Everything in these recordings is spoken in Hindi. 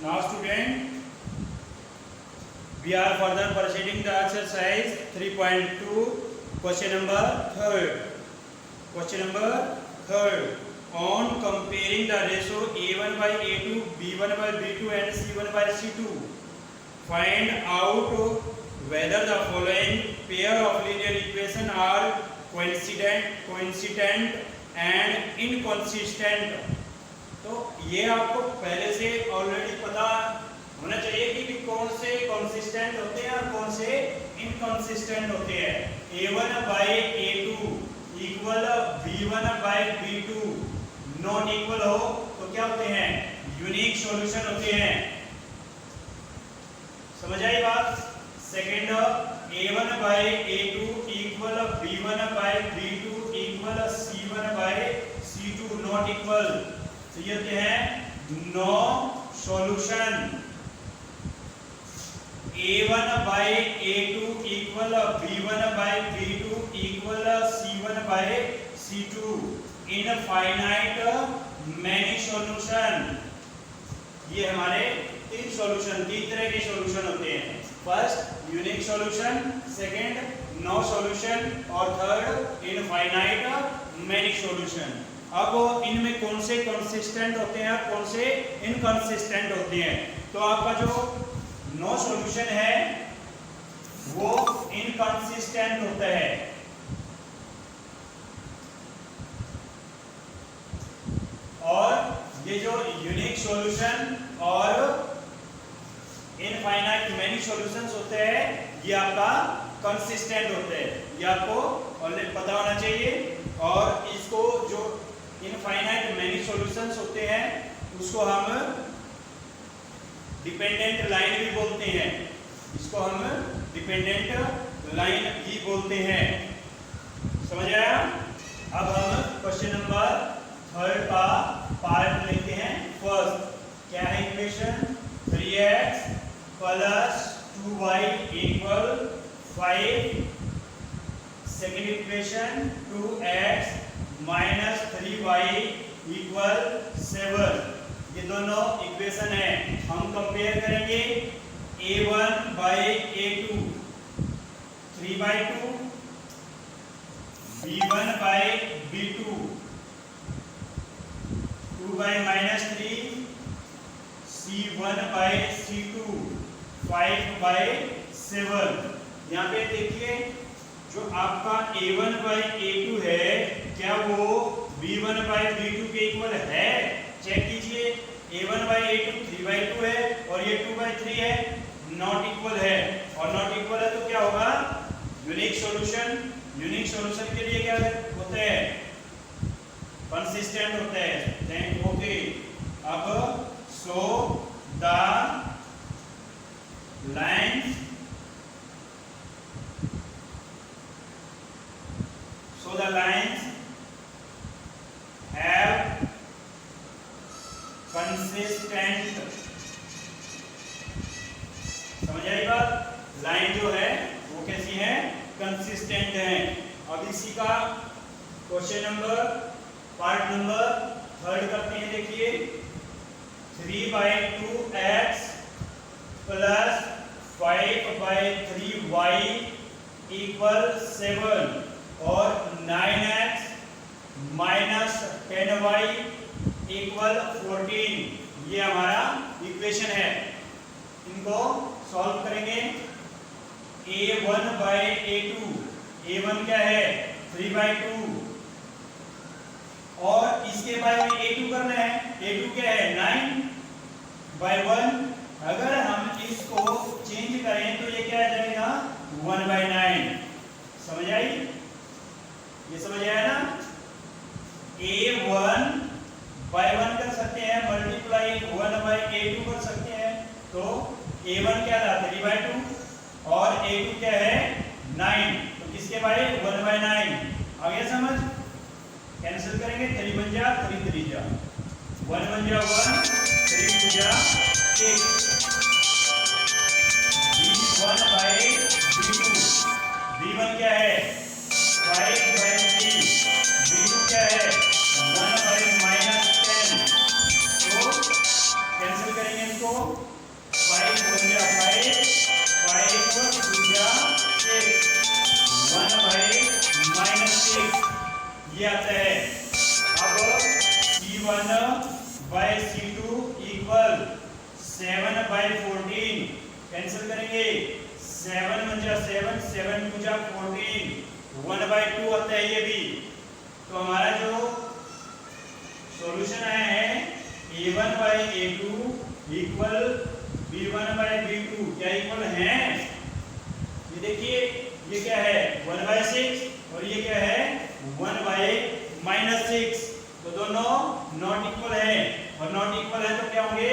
Now student, we are further proceeding the exercise 3.2, question number 3rd. Question number 3rd. On comparing the ratio A1 by A2, B1 by B2 and C1 by C2, find out whether the following pair of linear equation are coincident and inconsistent. तो ये आपको पहले से ऑलरेडी पता होना चाहिए कि कौन से कंसिस्टेंट होते हैं और कौन से इनकंसिस्टेंट होते हैं। A1 by A2 equal B1 by B2 not equal हो तो क्या होते हैं? यूनिक सॉल्यूशन होते हैं। समझ आई बात? Second, A1 by A2 equal B1 by B2 equal C1 by C2 not equal, तो ये होते हैं no solution. A1 by A2 equal B1 by B2 equal C1 by C2 infinite many solution. ये हमारे तीन सॉल्यूशन, तीन तरह के सॉल्यूशन होते हैं। First unique solution, second no solution और थर्ड इनफाइनाइट मैनी सॉल्यूशन। अब इनमें कौन से कंसिस्टेंट होते हैं और कौन से इनकंसिस्टेंट होते हैं? तो आपका जो नो सॉल्यूशन है वो इनकंसिस्टेंट होता है, और ये जो यूनिक सॉल्यूशन और इनफाइनाइट मैनी सॉल्यूशंस होते हैं ये आपका कंसिस्टेंट होते हैं। ये आपको ऑलरेडी पता होना चाहिए। और इसको जो इनफाइनाइट मैनी सॉल्यूशंस होते हैं उसको हम डिपेंडेंट लाइन भी बोलते हैं। इसको हम डिपेंडेंट लाइन भी बोलते हैं। समझ आया? अब हम क्वेश्चन नंबर 3 का पार्ट लेते हैं। फर्स्ट क्या है equation? 3x plus 2y equal 5। Second equation 2x minus 3y equal 7। ये दोनों इक्वेशन है। हम कंपेयर करेंगे A1 by A2 3/2, B1 by B2 2 by minus 3, C1 by C2 5 by 7। यहाँ पे देखिए जो आपका A1 बाई A2 है क्या वो B1 बाई B2 के इक्वल है? चेक कीजिए। A1 बाई A2 3/2 है और ये 2/3 है, नॉट इक्वल है। और नॉट इक्वल है तो क्या होगा? Unique solution. यूनिक सॉल्यूशन के लिए क्या होते हैं? कंसिस्टेंट होते हैं। ओके, अब सो द लाइन्स have consistent। समझ आई बात? लाइन जो है वो कैसी है? कंसिस्टेंट है। अब इसी का क्वेश्चन नंबर पार्ट नंबर 3 करते हैं। देखिए 3/2x प्लस 5/3y इक्वल 7 और 9x माइनस 10y इक्वल 14। ये हमारा इक्वेशन है। इनको सॉल्व करेंगे। A1 बाई A2, A1 क्या है? 3/2 और इसके बारे में A2 करना है। A2 क्या है? 9/1। अगर हम इसको चेंज करें तो ये क्या आ जाएगा? 1/9। समझ आई? ये समझ आया ना? A1 बाई 1 कर सकते हैं, मल्टीप्लाई 1 बाई A2 कर सकते हैं। तो A1 क्या था? 3/2 और A2 क्या है? 9। तो किसके बाई? 1/9। आ गया समझ? कैंसिल करेंगे। 3 बन जा 3 3 जा 1 बन जा 1, 3 2 जा 6। B1 बाई B2, B1 क्या है? 5/3, B2 क्या है? 1/-10। तो कैंसिल करेंगे इसको। इसको 5 1 जा 5 5 2 जा 6 1 by -6 ये आता है। अब C1 by C2 equal 7 by 14 cancel करेंगे 7 1 जा 7 7 2 जा 14 1 by 2 आता है ये भी। तो हमारा जो सॉल्यूशन आया है A1 by A2 equal B1 by B2 क्या इक्वल है? ये देखिए ये क्या है 1 by 6 और ये क्या है 1 by -6। तो दोनों नॉट इक्वल है और नॉट इक्वल है तो क्या होंगे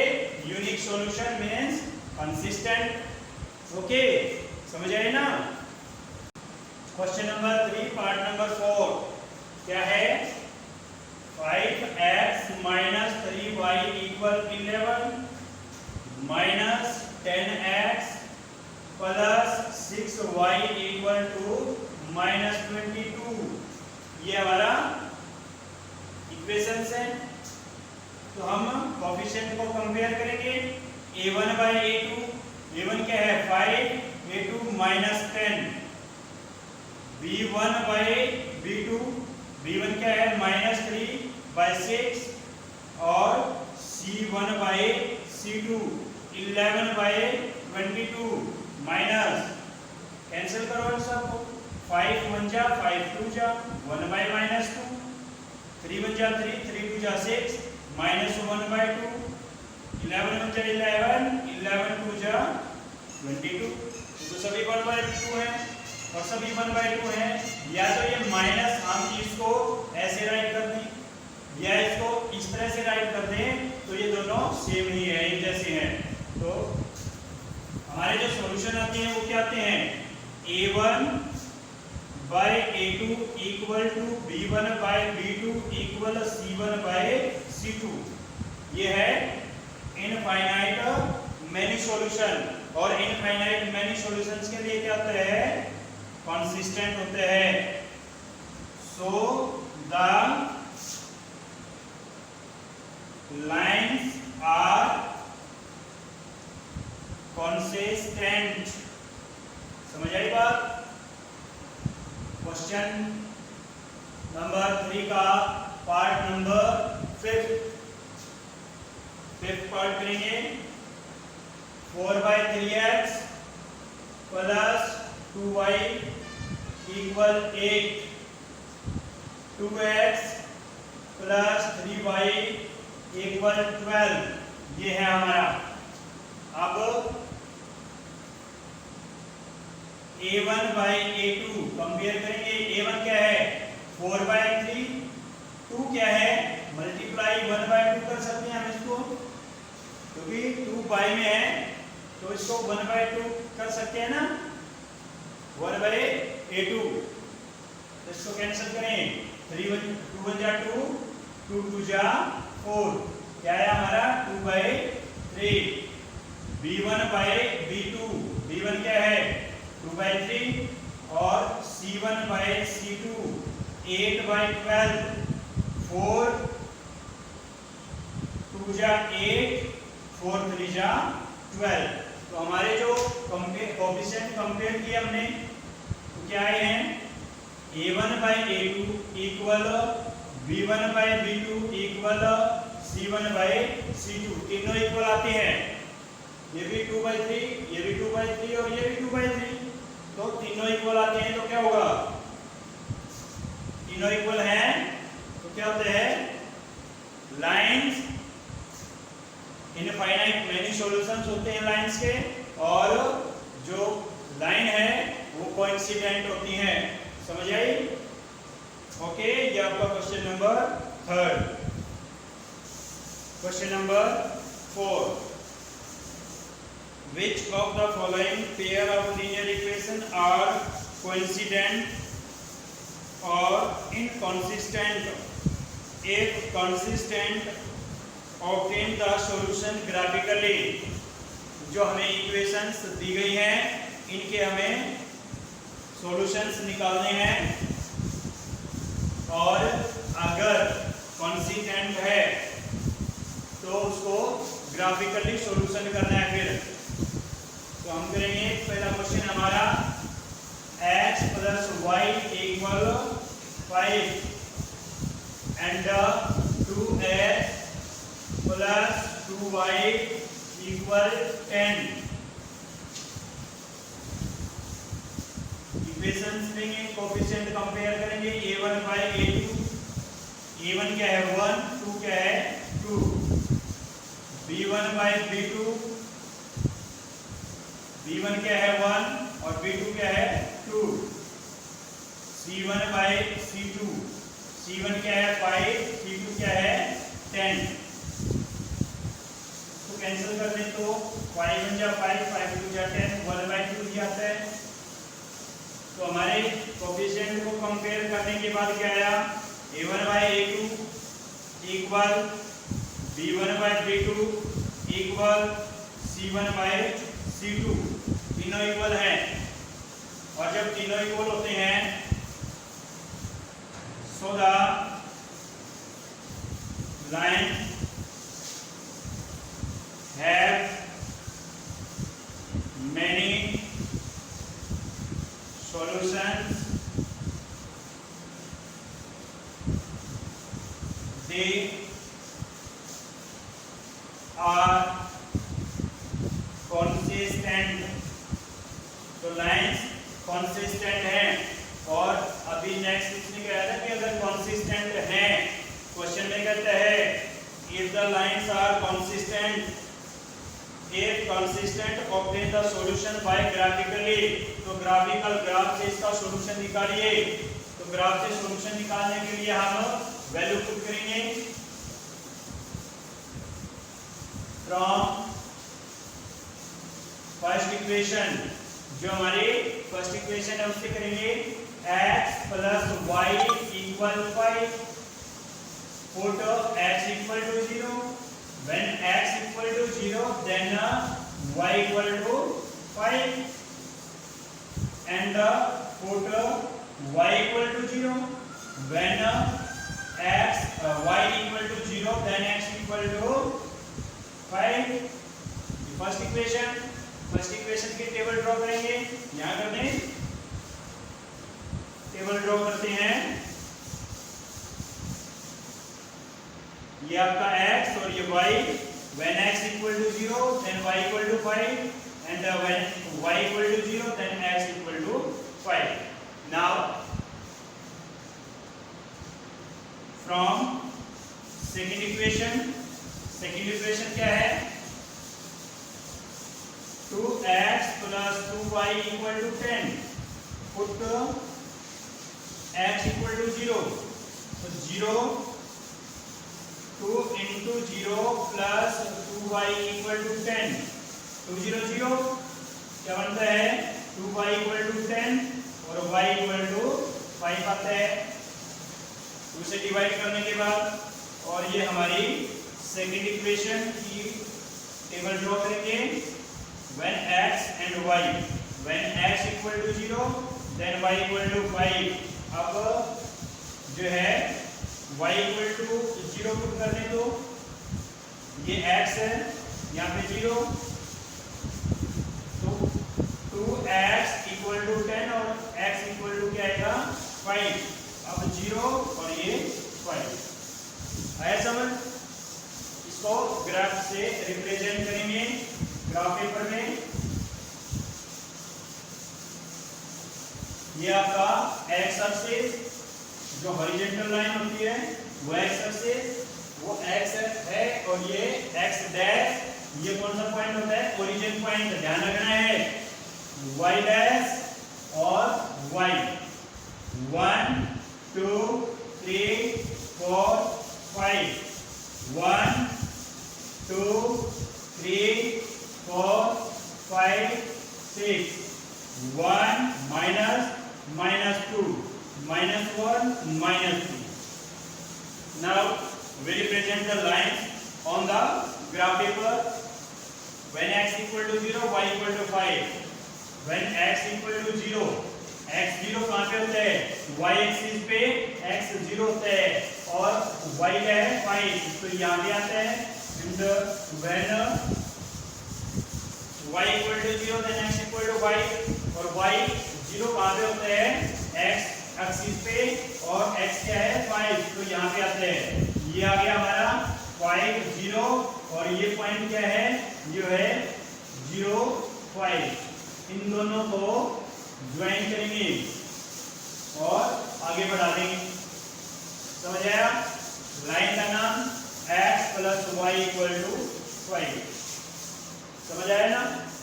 unique solution means consistent. Okay समझ आए ना। क्वेश्चन नंबर 3 पार्ट नंबर 4 क्या है 5x - 3y = 11 minus 10x plus 6y equal to minus 22 ये हमारा इक्वेशन है। तो हम कोफिशिएंट को कंपेयर करेंगे a1 by a2 a1 क्या है 5 a2 minus 10 b1 by b2 b1 क्या है minus 3 by 6 और c1 by c2 11 by 22 minus cancel करो इन सबको 5 1 जा 5 2 जा 1 by -2 3 1 जा 3 3 2 जा 6 -1 by 2 11 1 जा 11 11 2 जा 22 तो सभी 1 by 2 है और सभी 1 by 2 है। या तो ये माइनस हम इसको ऐसे राइट कर दें या इसको इस तरह से राइट कर दें तो ये दोनों सेम ही है एक जैसे हैं। तो हमारे जो सॉल्यूशन आते हैं वो क्या आते हैं a1 by a2 equal to b1 by b2 equal c1 by c2 ये है इनफाइनाइट मैनी सॉल्यूशन। और इनफाइनाइट मैनी सॉल्यूशंस के लिए क्या होता है कंसिस्टेंट होते हैं। So the lines are consistent समझ आई बात। क्वेश्चन नंबर 3 का पार्ट नंबर 5th पार्ट करेंगे 4 by 3x plus 2y equal 8 2x plus 3y equal 12 ये है हमारा। अब a1 by a2 कंपेयर करेंगे। a1 क्या है 4 by 3 2 क्या है मल्टीप्लाई 1 by 2 कर सकते हैं हम इसको क्योंकि 2 बाई में है तो इसको 1 by 2 कर सकते हैं ना 1 by a2 तो इसको कैंसिल करें 3 1 2 1 जा 2 2 2 जा 4 क्या है हमारा 2 by 3 b1 by b2 b1 क्या है 2 by 3 और c1 by c2 8 by 12 4 2 जा 8 4 3 जा 12। तो हमारे जो कोफिशिएंट कंपेयर किए हमने तो क्या आए हैं a1 by a2 equal b1 by b2 equal c1 by c2 तीनों इक्वल आते हैं। ये भी 2 by 3 ये भी 2 by 3 और ये भी 2 by 3 तो तीनों इक्वल आते हैं। तो क्या होगा तीनों इक्वल हैं तो क्या होते हैं लाइंस इनफाइनाइट मैनी सॉल्यूशंस होते हैं लाइंस के और जो लाइन है वो कोइंसिडेंट होती हैं। समझ आई। ओके ये आपका question number 3। Question number 4 Which of the following pair of linear equation are coincident or inconsistent? If consistent, obtain the solution graphically. जो हमें इक्वेशंस दी गई हैं इनके हमें सॉल्यूशंस निकालने हैं और अगर consistent है तो उसको ग्राफिकली सॉल्यूशन करना है। फिर तो हम करेंगे पहला क्वेश्चन हमारा x plus y equal 5 and 2x plus 2y equal 10। Equations लेंगे, कोएफिशिएंट कंपेयर करेंगे a1 बाय a2। a1 क्या है 1, 2 क्या है 2। b1 बाय b2, b1 क्या है 1 और b2 क्या है 2। c1 बाय c2, c1 क्या है 5, c2 क्या है 10। तो कैंसिल कर दें तो 5 1 जा 5, 5 2 जा 10, 1 बाय 2 ही आता है। तो हमारे कोएफिशिएंट को कंपेयर करने के बाद क्या आया, a1 by a2 equal b1 by b2 equal c1 by c2। तीनों इक्वल हैं और जब तीनों इक्वल होते हैं so the line have many solutions, they are consistent। तो लाइंस consistent हैं। और अभी नेक्स्ट इसने कहा था कि अगर consistent हैं, क्वेश्चन में कहता है if the lines are consistent, if consistent obtain the solution by graphically। तो ग्राफिकल ग्राफ से इसका सॉल्यूशन निकालिए। तो ग्राफ से सॉल्यूशन निकालने के लिए हम वैल्यू पुट करेंगे फ्रॉम फर्स्ट इक्वेशन। जो हमारी फर्स्ट इक्वेशन है उससे करेंगे x plus y equal 5 put x equal to 0। When x equal to 0 then y equal to 5 and put y equal to 0। When y equal to 0 then x equal to 5। First equation, first equation की टेबल ड्रॉ करेंगे। यहां कर दें, टेबल ड्रॉ करते हैं। ये आपका x और ये y। when x equal to 0 then y equal to 5 and when y equal to 0 then x equal to 5। now from second equation, second equation क्या है 2x plus 2y equal to 10 put x equal to 0। so 0 2 into 0 plus 2y equal to 10। 2 0 0 क्या बनता है 2y equal to 10 और y equal to 5 आता है। 2 से डिवाइड करने के बाद और ये हमारी सेकेंड इक्वेशन की टेबल ड्रॉ करेंगे। when x and y, when x equal to 0 then y equal to 5। अब जो है y equal to 0 पुट कर दें तो ये x है, यहाँ पे 0, तो 2x equal to 10 और x equal to क्या आएगा 5। अब 0 और ये 5 आया समझ। इसको ग्राफ से रिप्रेजेंट करेंगे ग्राफ पेपर में। ये आपका x एक्सिस जो हॉरिजॉन्टल लाइन होती है वो x एक्सिस, वो x है और ये x डैश, ये कौन सा पॉइंट होता है ओरिजिन पॉइंट, ध्यान रखना है y डैश और y। 1 2 3 4 5 1 2 3 4 5 6 1 minus minus 2 minus 1 minus 2। now we represent the lines on the graph paper। when x equal to 0 y equal to 5। when x equal to 0, x 0 कहाँ पे होता है y एक्सिस पे x 0 होता है और y क्या है 5, तो यहाँ भी आता है and when y equal to 0 then x equal to y, और y 0 कहाँ पे होते हैं x एक्सिस पे और x क्या है 5, तो यहाँ पे आते हैं। ये आ गया हमारा 5 0 और ये पॉइंट क्या है जो है 0 5, इन दोनों को ज्वाइन करेंगे और आगे बढ़ा देंगे। समझ आया? लाइन का नाम x plus y equal to 5, समझ आया ना?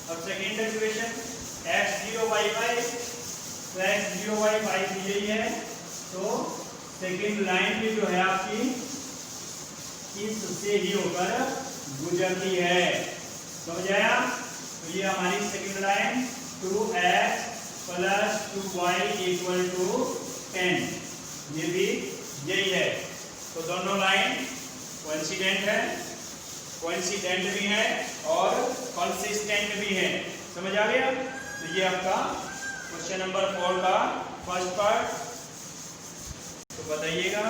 अब सेकेंड इक्वेशन x 0 y 5, तो x 0 y 5 यही है, तो सेकेंड लाइन भी जो है आपकी इससे ही होकर गुजरती है। समझ आया? तो ये हमारी second line 2x plus 2y equal to 10, ये भी यही है। तो दोनों लाइन कोइंसिडेंट भी है और कंसिस्टेंट भी है। समझ आ गया? तो ये आपका क्वेश्चन नंबर 4 का फर्स्ट पार्ट। तो बताइएगा,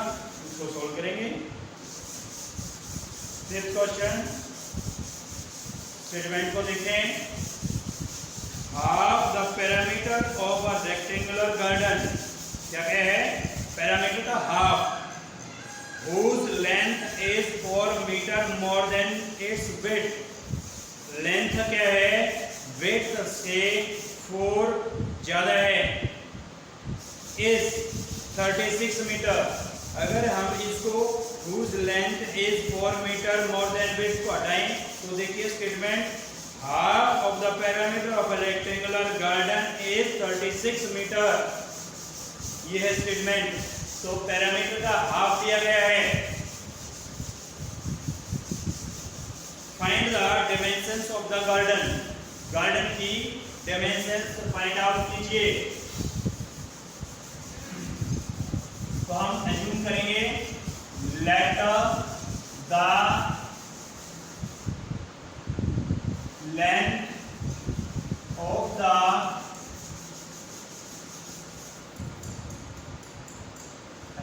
इसको सोल्व करेंगे। फिफ्थ क्वेश्चन, स्टेटमेंट को देखें। Half the parameter of a rectangular garden, क्या है पैरामीटर का half, whose length is 4 meter more than its width, length क्या है width से 4 ज्यादा है, is 36 मीटर। अगर हम इसको whose length is 4 meter more than width को हटाएं तो देखिए statement half of the perimeter of a rectangular garden is 36 meter, ये है स्टेटमेंट। तो पैरामीटर का हाफ दिया गया है। Find the dimensions of the garden, garden की डायमेंशंस फाइंड आउट कीजिए। तो हम एज्यूम करेंगे let the length of the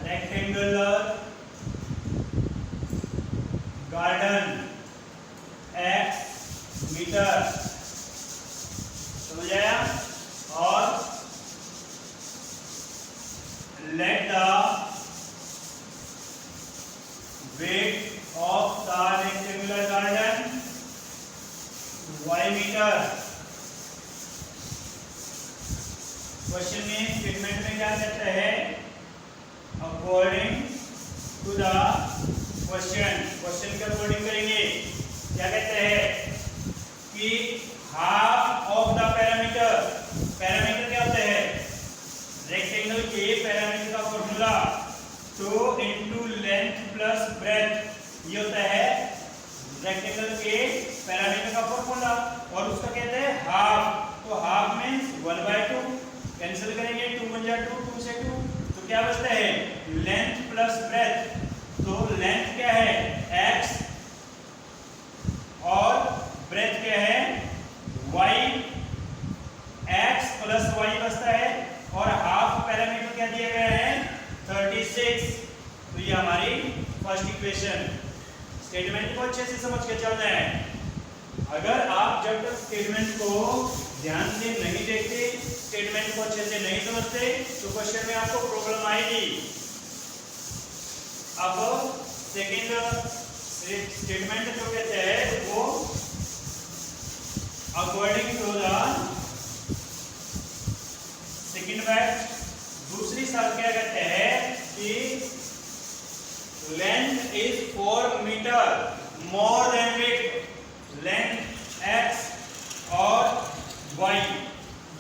rectangular garden x metre, समझ आया? और let the width of the rectangular garden y metre. Question में स्टेटमेंट में क्या कहता है? अकॉर्डिंग टू द क्वेश्चन के अकॉर्डिंग करेंगे। क्या कहते हैं कि half of the parameter, parameter क्या होता है रेक्टेंगल के पैरामीटर का formula 2 into length plus breadth, ये होता है रेक्टेंगल के पैरामीटर का फॉर्मूला और उसका कहते हैं हाफ। तो हाफ मींस 1/2, कैंसिल करेंगे 2 1 जा 2, 2 से 2, तो क्या बचता है लेंथ प्लस ब्रेथ। तो लेंथ क्या है x और ब्रेथ क्या है y, x प्लस y बचता है और हाफ पैरामीटर क्या दिया गया है 36। तो ये हमारी फर्स्ट इक्वेशन। स्टेटमेंट को अच्छे से समझ के चलना है। अगर आप जब तक स्टेटमेंट को ध्यान से नहीं देखते, स्टेटमेंट को अच्छे से नहीं समझते तो क्वेश्चन में आपको प्रॉब्लम आएगी। अब सेकंड स्टेटमेंट जो कहते हैं वो according to the second fact, दूसरी शर्त क्या कहते हैं कि length is 4 metre more than width, length x और y,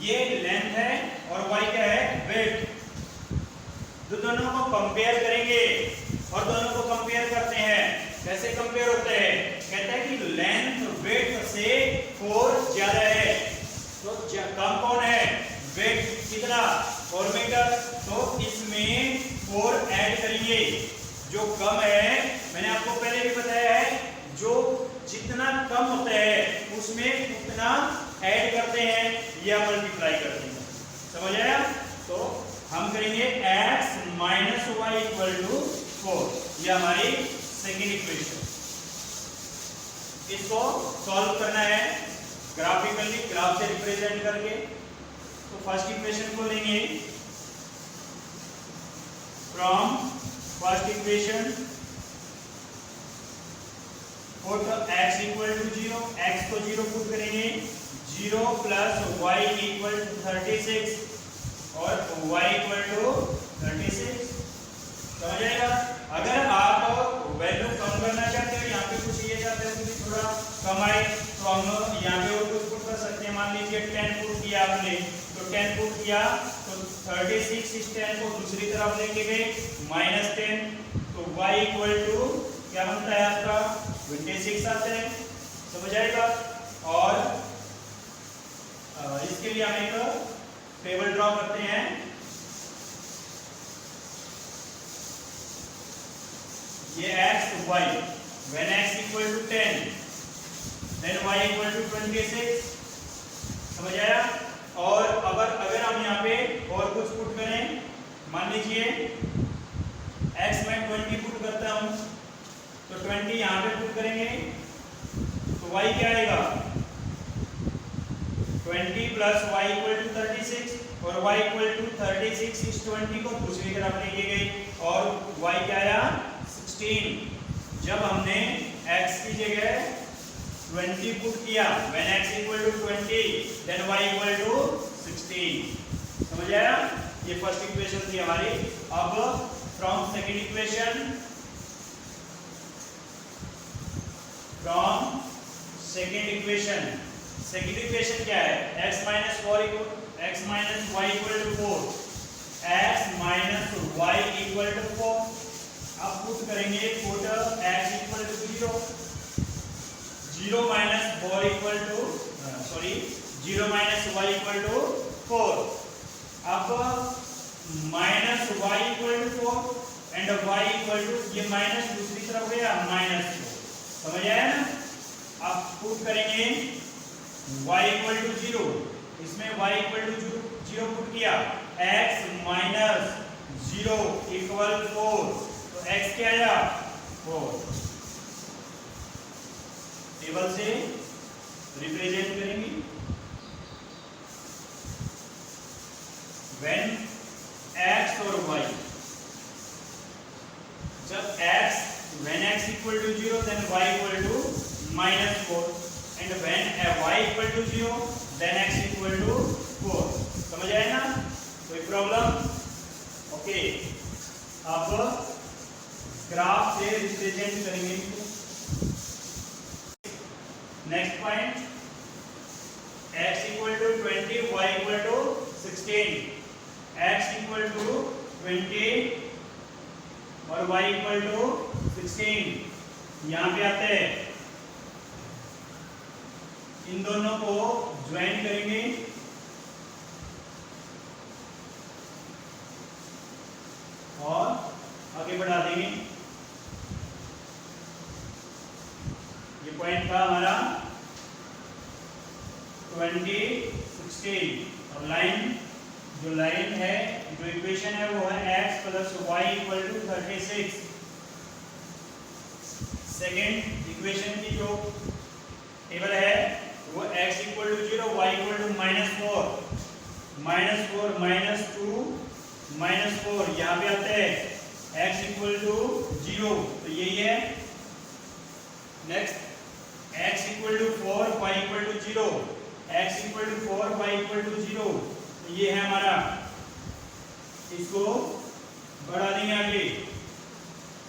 ये लेंथ है और y क्या है विड्थ। दोनों को कंपेयर करेंगे और दोनों को कंपेयर करते हैं। कैसे कंपेयर होते हैं? कहते हैं कि लेंथ विड्थ से 4 ज्यादा है, तो कम कौन है विड्थ, कितना 4 मीटर, तो इसमें 4 ऐड करेंगे। जो कम है मैंने आपको पहले भी बताया है, जो जितना कम होता है उसमें उतना ऐड करते हैं या मल्टीप्लाई करते हैं। समझ आया? तो हम करेंगे x minus y equal to 4। ये हमारी सेकेंड इक्वेशन। इसको सॉल्व करना है ग्राफिकली, ग्राफ से रिप्रेजेंट करके। तो फर्स्ट इक्वेशन को लेंगे, from first equation put x equal to 0, x को 0 पुट करेंगे, 0 प्लस y इक्वल टू 36 और y इक्वल टू 36। समझ आएगा? अगर आप वैल्यू कम करना चाहते हो, यहाँ पे कुछ ये चाहते हो कि थोड़ा कम आए, तो हम यहाँ पे और कुछ पुट कर सकते हैं। मान लीजिए 10 पुट किया आपने, तो 10 पुट किया तो 36 इस 10 को दूसरी तरफ लेके गए -10, तो y इक्वल टू क्या बनता है आपका 26 आता है। समझ आएगा? और इसके लिए हम एक टेबल ड्रॉ करते हैं। ये x y, when x equal to 10 then y equal to 26। समझ आया? और अगर हम यहाँ पे और कुछ पुट करें, मान लीजिए x में 20 पुट करता हूँ, तो 20 यहाँ पे पुट करेंगे तो y क्या आएगा 20 प्लस y इक्वल टू 36 और y इक्वल टू 36 इस 20 को दूसरी तरफ लेके गए और y क्या आया 16। जब हमने x की जगह 20 पुट किया, when x equal to 20 then y equal to 16। समझ आया? ये फर्स्ट इक्वेशन थी हमारी। अब from second equation, from second equation, second equation क्या है x minus y equal to 4, x minus y equal to 4। अब पुट करेंगे, put x equal to 0, 0 minus 4 equal to 0 minus y equal to 4। अब minus y equal to 4 and y equal to, ये माइनस दूसरी तरफ गया -2। समझ आया ना? अब पुट करेंगे y इक्वल टू 0, इसमें y इक्वल टू 0 पुट किया, x माइनस 0 इक्वल 4, तो x क्या आया 4। टेबल से रिप्रेजेंट करेंगे, when x और y, जब when x equal to 0 then y equal to -4 and when y equal to 0 then x equal to 4। समझ आए ना? कोई प्रॉब्लम? ओके, अब ग्राफ से रिप्रेजेंट करेंगे। Next point, x equal to 20, y equal to 16, x equal to 20 और y इक्वल टू 16। यहाँ पे आते हैं, इन दोनों को ज्वाइन करेंगे और आगे बढ़ा देंगे। ये पॉइंट था हमारा 20, 16 और लाइन, जो लाइन है, जो इक्वेशन है वो है x plus y equal to 36। Second equation की जो टेबल है वो x equal to 0, y equal to -4, -2, -4। यहाँ पे आते हैं x इक्वल टू 0, तो यही है। Next x equal to 4, y equal to 0, x equal to 4, y equal to 0, ये है हमारा। इसको बढ़ा देंगे आगे।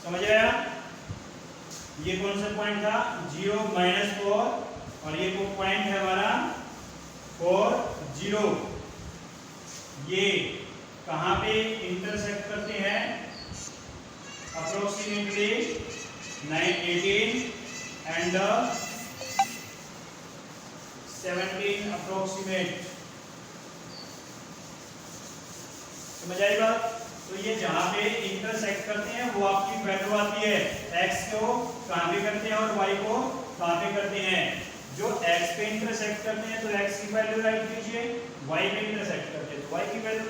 समझ आया? ये कौन सा पॉइंट था 0, -4 और ये को पॉइंट है हमारा 4, 0। ये कहाँ पे इंटरसेक्ट करते हैं? Approximately 18 and 17 approximate. समझ आएगा? तो ये जहाँ पे इंटरसेक्ट करते हैं वो आपकी वैल्यू आती है, x को कहाँ पे करते हैं और y को कहाँ पे करते हैं। जो x पे इंटरसेक्ट करते हैं तो x की वैल्यू राइट कीजिए, y पे इंटरसेक्ट करते हैं तो y की वैल्यू